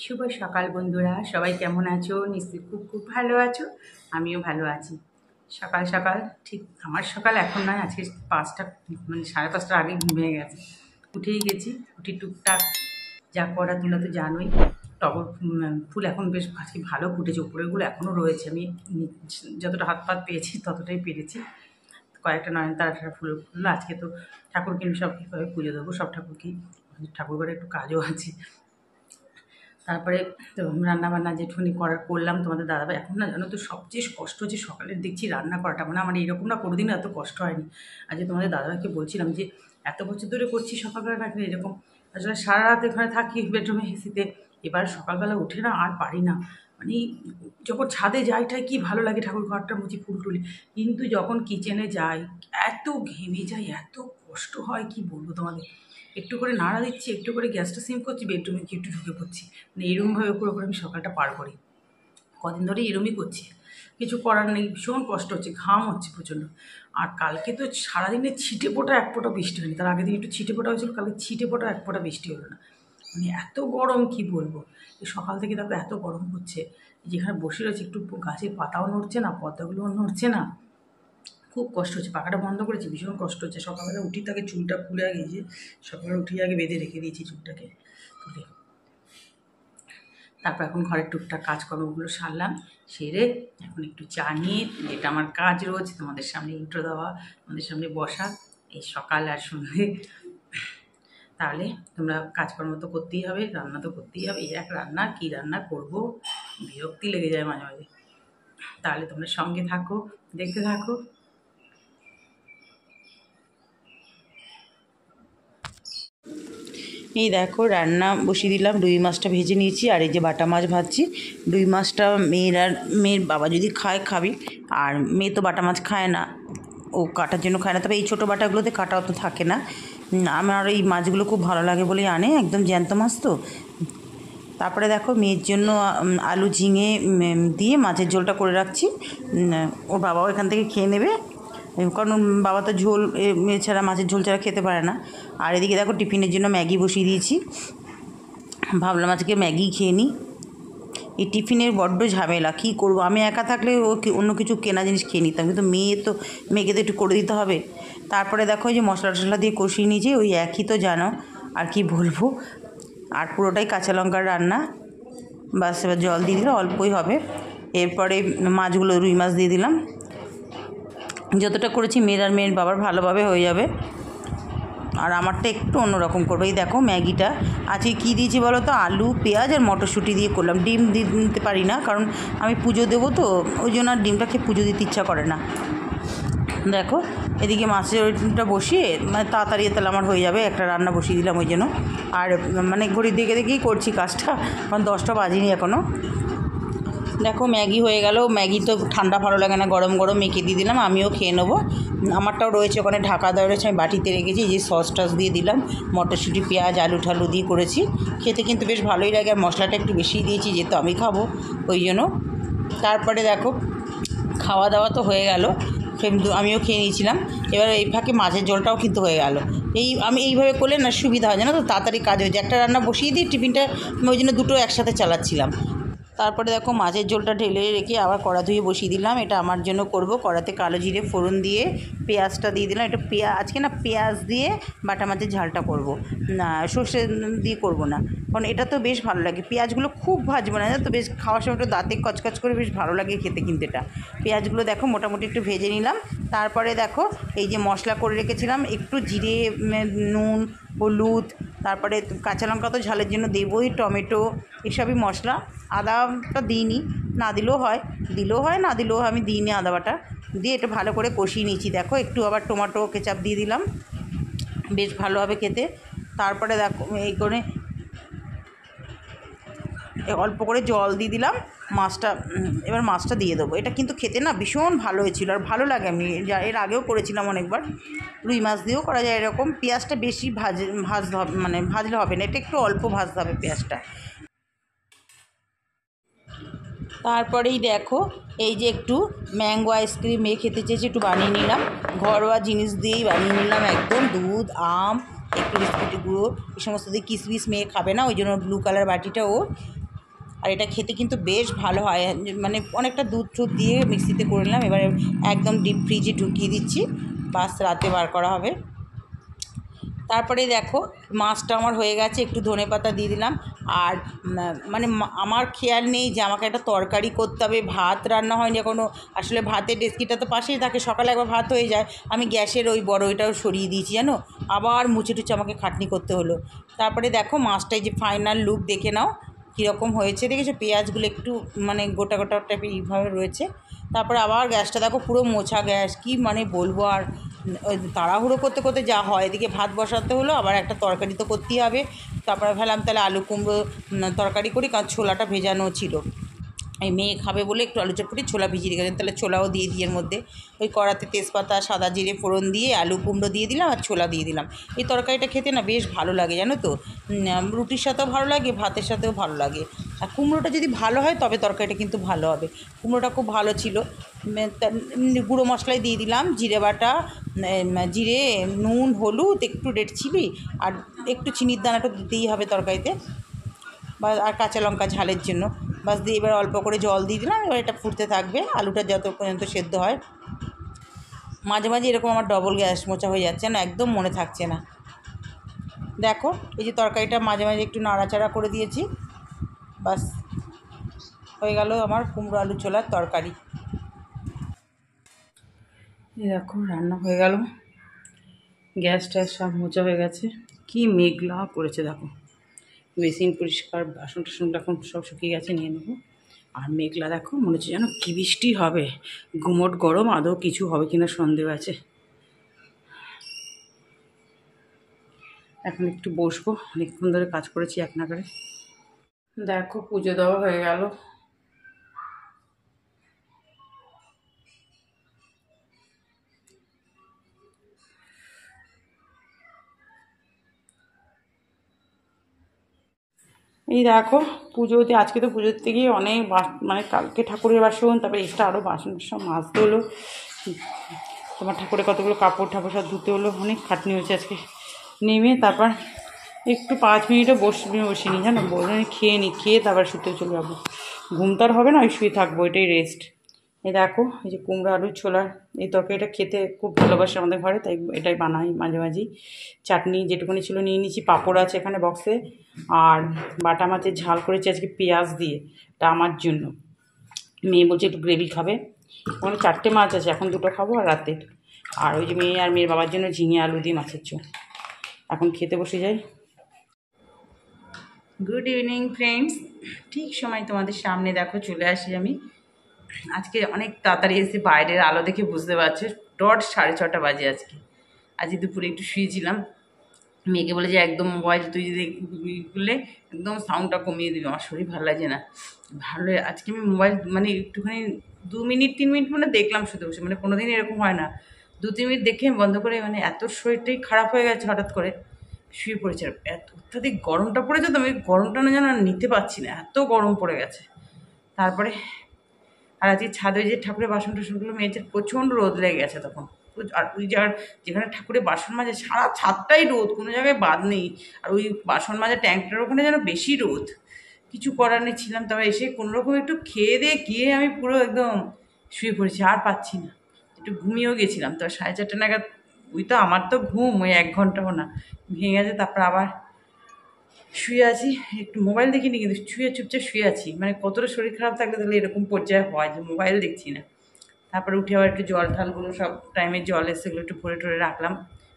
শুভ সকাল বন্ধুরা, সবাই কেমন আছো? নিশ্চয়ই খুব খুব ভালো আছো। আমিও ভালো আছি। সকাল সকাল ঠিক আমার সকাল এখন নয়, আজকে 5টা মানে 5:30টার আগে ঘুম ভেঙে গেছে। উঠেই গেছি, উঠি টুকটাক যা করা তোমরা তো জানোই। টগর ফুল এখন বেশ আজকে ভালো ফুটেছে, উপরেরগুলো এখনও রয়েছে। আমি যতটা হাত পাত পেয়েছি ততটাই পেরেছি। কয়েকটা নয়নতারা ফুল ফুললো। আজকে তো ঠাকুরকে আমি সব কীভাবে পুজো দেবো, সব ঠাকুরকেই, ঠাকুর ঘরে একটু কাজও আছে। তারপরে তো রান্নাবান্না যেটুকুনি করলাম তোমাদের দাদাভাই। এখন না জানো তো সবচেয়ে কষ্ট হচ্ছে সকালের দেখছি রান্না করাটা, মানে আমার এরকম না কোনোদিনও এত কষ্ট হয়নি। আজকে তোমাদের দাদাভাইকে বলছিলাম যে এত বছর ধরে করছি সকালবেলা রাখলে এরকম, আসলে সারা রাত এখানে থাকি বেডরুমে এসিতে, এবার সকালবেলা উঠে না আর পারি না। মানে যখন ছাদে যাই ঠাই কী ভালো লাগে, ঠাকুর ঘরটা মুছি, ফুল টুলি, কিন্তু যখন কিচেনে যাই এত ঘেমে যাই, এত কষ্ট হয় কি বলবো তোমাদের। একটু করে নাড়া দিচ্ছি, একটু করে গ্যাসটা সিম করছি, বেডরুমে কি একটু ঢুকে পড়ছি, মানে এরকমভাবে করে আমি সকালটা পার করি। কদিন ধরে এরমই করছি, কিছু করার নেই, ভীষণ কষ্ট হচ্ছে, ঘাম হচ্ছে প্রচণ্ড। আর কালকে তো সারাদিনে ছিটে ফোটা এক ফোঁটা বৃষ্টি হয়নি, তার আগের দিন একটু ছিটে ফোটা হয়েছিল, কালকে ছিটে ফোটা এক ফোঁটা বৃষ্টি হলো না। মানে এত গরম কি বলবো। এই সকাল থেকে দেখো এত গরম হচ্ছে, যেখানে বসে রয়েছে একটু গাছের পাতাও নড়ছে না, পর্দাগুলোও নড়ছে না, খুব কষ্ট হচ্ছে। পাখাটা বন্ধ করেছি, ভীষণ কষ্ট হচ্ছে। সকালবেলা উঠি তাকে চুলটা খুলে গিয়েছে, সকালে উঠি আগে বেঁধে রেখে দিয়েছি চুলটাকে তুলে। তারপর এখন ঘরের টুকটাক কাজকর্মগুলো সারলাম, সেরে এখন একটু চা নিয়ে, যেটা আমার কাজ রোজ, তোমাদের সামনে ইন্ট্রো দেওয়া, তোমাদের সামনে বসা এই সকাল আর সন্ধ্যে। তাহলে তোমরা কাজকর্ম তো করতেই হবে, রান্না তো করতেই হবে। এক রান্না কী রান্না করব, বিরক্তি লেগে যায় মাঝে মাঝে। তাহলে তোমরা সঙ্গে থাকো, দেখতে থাকো। এই দেখো রান্না বসিয়ে দিলাম, রুই মাছটা ভেজে নিয়েছি, আর এই যে বাটা মাছ ভাজছি। রুই মাছটা মেয়ের বাবা যদি খায় খাবি, আর মেয়ে তো বাটা মাছ খায় না, ও কাটার জন্য খায় না। তবে এই ছোটো বাটাগুলোতে কাটা অত থাকে না। আমার এই মাছগুলো খুব ভালো লাগে বলেই আনে, একদম জ্যান্ত মাছ তো। তারপরে দেখো মেয়ের জন্য আলু ঝিঙে দিয়ে মাছের ঝোলটা করে রাখছি, ওর বাবাও এখান থেকে খেয়ে নেবে, কারণ বাবা তো ঝোল ছাড়া, মাছের ঝোল ছাড়া খেতে পারে না। আর এদিকে দেখো টিফিনের জন্য ম্যাগি বসিয়ে দিয়েছি, ভাবলাম আজকে ম্যাগি খেয়ে নিই। এই টিফিনের বড্ড ঝামেলা, কী করবো। আমি একা থাকলে ও অন্য কিছু কেনা জিনিস খেয়ে নিতাম, কিন্তু মেয়েকে তো একটু করে দিতে হবে। তারপরে দেখো যে মশলা টশলা দিয়ে কষিয়ে নিয়েছি, ওই একই তো জানো, আর কি বলবো। আর পুরোটাই কাঁচা লঙ্কার রান্না, বাস এবার জল দিয়ে দিলে অল্পই হবে। এরপরে মাছগুলো, রুই মাছ দিয়ে দিলাম, যতটা করেছি মেয়ের বাবার ভালোভাবে হয়ে যাবে। আর আমারটা একটু অন্যরকম করবো। এই দেখো ম্যাগিটা আজকে কী দিয়েছি বলো তো, আলু পেঁয়াজ আর মটরশুঁটি দিয়ে করলাম। ডিম দিতে পারি না, কারণ আমি পুজো দেবো তো, ওই জন্য আর ডিমটা খেয়ে পুজো দিতে ইচ্ছা করে না। দেখো এদিকে মাছের ওইটা বসিয়ে, মানে তাড়াতাড়ি তাহলে আমার হয়ে যাবে, একটা রান্না বসিয়ে দিলাম ওই জন্য। আর মানে ঘড়ি দেখে দেখেই করছি কাজটা, কারণ 10টা বাজিনি এখনও। দেখো ম্যাগি হয়ে গেল। ম্যাগি তো ঠান্ডা ভালো লাগে না, গরম গরম মেখে দিয়ে দিলাম, আমিও খেয়ে নেবো। আমারটাও রয়েছে ওখানে ঢাকা দেওয়া রয়েছে, আমি বাটিতে রেখেছি। যে সস টস দিয়ে দিলাম, মটরশুঁটি পেঁয়াজ আলু ঠালু দিয়ে করেছি, খেতে কিন্তু বেশ ভালোই লাগে। আর মশলাটা একটু বেশিই দিয়েছি, যেহেতু আমি খাবো ওই জন্য। তারপরে দেখো খাওয়া দাওয়া তো হয়ে গেল, আমিও খেয়ে নিয়েছিলাম। এবার এই ফাঁকে মাছের ঝোলটাও কিন্তু হয়ে গেল। আমি এইভাবে করলে না সুবিধা হয়, জানো তো, তাড়াতাড়ি কাজ হয়ে যায়। একটা রান্না বসিয়ে দিই, টিফিনটা ওই জন্য দুটো একসাথে চালাচ্ছিলাম। তারপরে দেখো মাছের ঝোলটা ঢেলে রেখে আবার কড়া ধুয়ে বসিয়ে দিলাম, এটা আমার জন্য করব। কড়াতে কালো জিরে ফোড়ন দিয়ে পেঁয়াজটা দিয়ে দিলাম। এটা আজকে না পেঁয়াজ দিয়ে বাটা মাছের ঝালটা করব, না সর্ষে দিয়ে করব না, কারণ এটা তো বেশ ভালো লাগে। পেঁয়াজগুলো খুব ভাজবো না, তো বেশ খাওয়ার সময় একটু দাঁতে কচকচ করে বেশ ভালো লাগে খেতে। কিন্তু এটা পেঁয়াজগুলো দেখো মোটামুটি একটু ভেজে নিলাম। তারপরে দেখো এই যে মশলা করে রেখেছিলাম, একটু জিরে, নুন, হলুদ, তারপরে কাঁচা লঙ্কা তো ঝালের জন্য দেবই, টমেটো, এসবই মশলা। আদাটা দিইনি, না দিলেও হয়, না দিলেও আমি দিইনি। আদা বাটা দিয়ে এটা ভালো করে কষিয়ে নিয়েছি। দেখো একটু আবার টমেটো কেচাপ দিয়ে দিলাম, বেশ ভালো হবে খেতে। তারপরে দেখো এই করে অল্প করে জল দিয়ে দিলাম, এবার মাছটা দিয়ে দেবো। এটা কিন্তু খেতে না ভীষণ ভালো হয়েছিল, আর ভালো লাগে। আমি এর আগেও করেছিলাম অনেকবার, রুই মাছ দিয়েও করা যায় এরকম। পেঁয়াজটা বেশি ভাজতে হবে, মানে ভাজলে হবে না, এটা একটু অল্প ভাজতে হবে পেঁয়াজটা। তারপরেই দেখো এই যে একটু ম্যাঙ্গো আইসক্রিম মেয়ে খেতে চেয়েছি, একটু বানিয়ে নিলাম, ঘরোয়া জিনিস দিয়েই বানিয়ে নিলাম একদম। দুধ, আম, একটু বিস্কুটের গুঁড়ো, এই সমস্ত দিয়ে। কিশমিশ মেয়ে খাবে না, ওই জন্য ব্লু কালার বাটিটা ও আর এটা খেতে কিন্তু বেশ ভালো হয়, মানে অনেকটা দুধ টুধ দিয়ে মিক্সিতে করে নিলাম। এবারে একদম ডিপ ফ্রিজে ঢুকিয়ে দিচ্ছি, বাস রাতে বার করা হবে। তারপরে দেখো মাছটা আমার হয়ে গেছে, একটু ধনেপাতা দিয়ে দিলাম। আর মানে আমার খেয়াল নেই যে আমাকে একটা তরকারি করতে হবে, ভাত রান্না হয়নি এখনও। আসলে ভাতের ডেস্কিটা তো পাশেই থাকে, সকালে একবার ভাত হয়ে যায়, আমি গ্যাসের ওই বড় ওইটাও সরিয়ে দিয়েছি জানো, আবার মুছে টুছে আমাকে খাটনি করতে হলো। তারপরে দেখো মাছটাই যে ফাইনাল লুক দেখে নাও কীরকম হয়েছে, দেখেছো পেঁয়াজগুলো একটু মানে গোটা গোটা টাইপের এইভাবে রয়েছে। তারপরে আবার গ্যাসটা দেখো পুরো মোছা গ্যাস, কি মানে বলবো আর। ওই তাড়াহুড়ো করতে করতে যা হয়, এদিকে ভাত বসাতে হলো, আবার একটা তরকারি তো করতেই হবে। তারপরে ভাবলাম তাহলে আলু কুমড়ো তরকারি করি, কারণ ছোলাটা ভেজানো ছিল। এই মেয়ে খাবে বলে একটু আলু চটপটি ছোলা ভিজিয়ে রেখেছেন, তাহলে ছোলাও দিয়ে দিই এর মধ্যে। ওই কড়াতে তেজপাতা সাদা জিরে ফোড়ন দিয়ে আলু কুমড়ো দিয়ে দিলাম আর ছোলা দিয়ে দিলাম। এই তরকারিটা খেতে না বেশ ভালো লাগে জানো তো, রুটির সাথেও ভালো লাগে, ভাতের সাথেও ভালো লাগে। আর কুমড়োটা যদি ভালো হয় তবে তরকারিটা কিন্তু ভালো হবে। কুমড়োটা খুব ভালো ছিল। গুঁড়ো মশলাই দিয়ে দিলাম, জিরে বাটা, জিরে, নুন, হলুদ, একটু রেড চিলি আর একটু চিনির দানাটা দিতেই হবে তরকারিতে, বা আর কাঁচা লঙ্কা ঝালের জন্য। বাস দিয়ে এবার অল্প করে জল দিয়ে দিলাম, এবার এটা ফুটতে থাকবে, আলুটা যত পর্যন্ত সেদ্ধ হয়। মাঝে মাঝে এরকম আমার ডবল গ্যাস মোচা হয়ে যাচ্ছে না, একদম মনে থাকছে না। দেখো এই যে তরকারিটা মাঝে মাঝে একটু নাড়াচাড়া করে দিয়েছি, বাস হয়ে গেল আমার কুমড়ো আলু ছোলার তরকারি। এই দেখো রান্না হয়ে গেল, গ্যাস ট্যাস সব মোচা হয়ে গেছে। কি মেঘলা করেছে দেখো, বেসিন পরিষ্কার, বাসন টাসন এখন সব শুকিয়ে গেছে, নিয়ে নেবো। আর মেঘলা দেখো, মনে হচ্ছে যেন কী বৃষ্টি হবে, গুমোট গরম, আদৌ কিছু হবে কিনা সন্দেহ আছে। এখন একটু বসবো, অনেকক্ষণ ধরে কাজ করেছি এক নাগারে। দেখো পুজো দেওয়া হয়ে গেল। এই দেখো পুজোতে, আজকে তো পুজোতে গিয়ে অনেক মানে কালকে ঠাকুরের বাসন, তারপরে এক্সট্রা আরও বাসন সব মাজতে হলো। তোমার ঠাকুরের কতগুলো কাপড় ঠাকুর সব ধুতে হলো, অনেক খাটনি হয়েছে আজকে। নেমে তারপর একটু 5 মিনিটও বসিনি জানো, খেয়ে নিই, খেয়ে তারপর শুতে চলে যাবো। ঘুম তো আর হবে না, ওই শুয়ে থাকবো, এটাই রেস্ট। এই দেখো এই যে কুমড়ো আলুর ছোলার এই তরকারিটা খেতে খুব ভালোবাসে আমাদের ঘরে, তাই এটাই বানাই মাঝে মাঝেই। চাটনি যেটুকুনি ছিল নিয়ে নিচ্ছি, পাঁপড় আছে এখানে বক্সে, আর বাটা মাছের ঝাল করেছি আজকে পেঁয়াজ দিয়ে, এটা আমার জন্য। মেয়ে বলছে একটু গ্রেভি খাবে, ওখানে 4টে মাছ আছে, এখন 2টো খাবো আর রাতে। আর ওই যে মেয়ে আর মেয়ের বাবার জন্য ঝিঙে আলু দিয়ে মাছের ঝোল। এখন খেতে বসে যাই। গুড ইভিনিং ফ্রেন্ডস, ঠিক সময় তোমাদের সামনে দেখো চলে আসি আমি। আজকে অনেক তাড়াতাড়ি এসে বাইরের আলো দেখে বুঝতে পারছো, ডট 6:30 বাজে আজকে দুপুরে একটু শুয়েছিলাম। মেয়েকে বলে যে একদম মোবাইল তুই যদি করলে একদম সাউন্ডটা কমিয়ে দিবি, আমার শরীর ভালো লাগছে না। ভালো আজকে আমি মোবাইল মানে একটুখানি 2 মিনিট 3 মিনিট মানে দেখলাম শুধু বসে, মানে কোনোদিন এরকম হয় না। 2-3 মিনিট দেখে বন্ধ করে, মানে এত শরীরটাই খারাপ হয়ে গেছে হঠাৎ করে, শুয়ে পড়েছে। আর এত অত্যাধিক গরমটা পড়েছে, তো আমি গরমটা না যেন নিতে পারছি না, এত গরম পড়ে গেছে। তারপরে আর আজকে ছাদে যে ঠাকুরের বাসন টাসনগুলো মেয়েছে, প্রচণ্ড রোদ লেগে গেছে তখন। আর ওই যেখানে ঠাকুরের বাসন মাজে সারা ছাদটাই রোদ, কোনো জায়গায় বাদ নেই। আর ওই বাসন মাজা ট্যাঙ্কটার ওখানে যেন বেশি রোদ, কিছু করার নেই ছিলাম। তবে এসে কোনোরকম একটু খেয়ে দিয়ে গিয়ে আমি পুরো একদম শুয়ে পড়েছি, আর পাচ্ছি না। একটু ঘুমিয়েও গেছিলাম, তো 4:30 নাগাদ। ওই তো আমার তো ঘুম ওই 1 ঘন্টাও না, ভেঙে গেছে। তারপর আবার শুয়ে আছি, একটু মোবাইল দেখিনি, কিন্তু চুপচাপ শুয়ে আছি। মানে কতটা শরীর খারাপ থাকলে তাহলে এরকম পর্যায়ে হয় যে মোবাইল দেখছি না। তারপরে উঠে আবার একটু জল ঢালগুলো সব টাইমে জল এসে সেগুলো একটু ভরে টরে রাখলাম।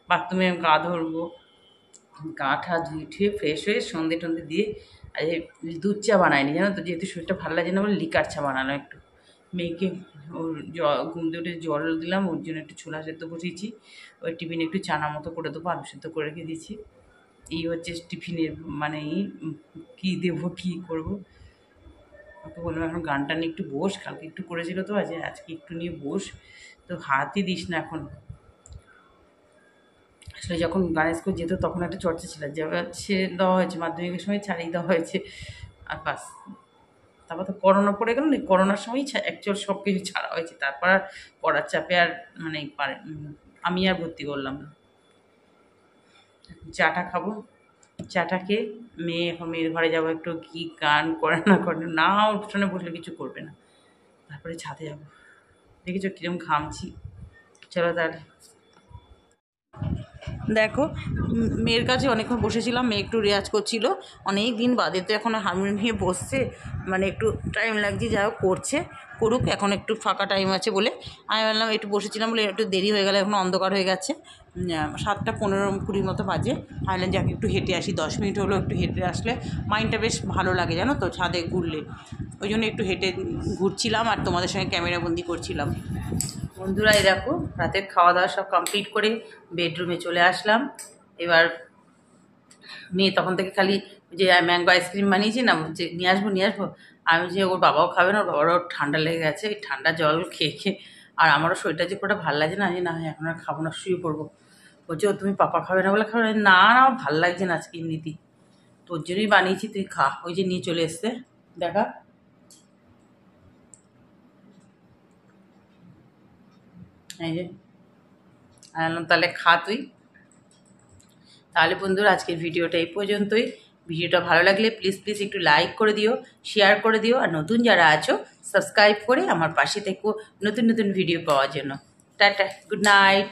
বাথরুমে গা ধরবো, গা ঠা ধুয়ে ফ্রেশ হয়ে সন্ধে টন্ধে দিয়ে আর দুধ চা বানায়নি জানো তো, যেহেতু শরীরটা ভালো লাগে না বলে লিকার চা বানালাম একটু। মেয়েকে ওর ঘুম দিয়ে উঠে জল দিলাম, ওর জন্য একটু ছোলা সেদ্ধ বসিয়েছি। ওই টিফিনে একটু চানা মতো করে দেবো, আলু সেদ্ধ করে রেখে দিয়েছি। এই হচ্ছে টিফিনের মানে কী দেবো কী করবো। ওকে বললাম এখন গানটা নিয়ে একটু বস, কালকে একটু করেছিল তো আজকে একটু নিয়ে বস, তো হাতই দিস না এখন। আসলে যখন গানের স্কুল যেত তখন একটা চর্চা ছিল, যে দেওয়া হয়েছে মাধ্যমিকের সময় ছাড়িয়ে দেওয়া হয়েছে, আর বাস। তারপর তো করোনা পড়ে গেল না, করোনার সময়ই অ্যাকচুয়াল সব কিছু ছাড়া হয়েছে। তারপর আর পড়ার চাপে আর মানে আমি আর ভর্তি করলাম না। চাটা খাবো, চাটা খেয়ে মেয়ে এখন মেয়ের ঘরে যাবো, একটু কী গান করে না করে না, উঠোনে বসলে কিছু করবে না। তারপরে ছাদে যাবো। দেখেছো কিরম ঘামছি। চলো তাহলে। দেখো মেয়ের কাছে অনেকক্ষণ বসেছিলাম, মেয়ে একটু রেয়াজ করছিল, অনেক দিন বাদে তো এখন হারমোনিয়াম নিয়ে বসছে, মানে একটু টাইম লাগছে, যা হোক করছে, করুক, এখন একটু ফাঁকা টাইম আছে বলে আমি বললাম একটু বসেছিলাম বলে একটু দেরি হয়ে গেল, এখন অন্ধকার হয়ে গেছে, 7:15-20 মতো বাজে। ভাবলাম যাকে একটু হেঁটে আসি, 10 মিনিট হলো, একটু হেঁটে আসলে মাইন্ডটা বেশ ভালো লাগে জানো তো, ছাদে ঘুরলে। ওই জন্য একটু হেঁটে ঘুরছিলাম আর তোমাদের সঙ্গে ক্যামেরাবন্দি করছিলাম। বন্ধুরা এই দেখো রাতের খাওয়া দাওয়া সব কমপ্লিট করে বেডরুমে চলে আসলাম। এবার মেয়ে তখন থেকে খালি যে ম্যাঙ্গো আইসক্রিম বানিয়েছি না, যে নিয়ে আসবো নিয়ে আসবো, আমি যে ওর বাবাও খাবে না, ওর বাবারও ঠান্ডা লেগে গেছে, এই ঠান্ডা জল খেয়ে খেয়ে, আর আমারও শরীরটা যে পুরোটা ভালো লাগছে না, যে না এখন আর খাবো না, শুয়ে পড়বো। বলছে ও তুমি পাপা খাবে না বলে খাবে না, না না আমার ভালো লাগছে না আজকে এমনিতেই, তোর জন্যই বানিয়েছি তুই খা। ওই যে নিয়ে চলে এসছে দেখা, এই যে আনলাম, তাহলে খা তুই। তাহলে বন্ধুরা আজকের ভিডিওটা এই পর্যন্তই। ভিডিওটা ভালো লাগলে প্লিজ প্লিজ একটু লাইক করে দিও, শেয়ার করে দিও, আর নতুন যারা আছো সাবস্ক্রাইব করে আমার পাশে থেকো নতুন নতুন ভিডিও পাওয়ার জন্য। Tata, good night.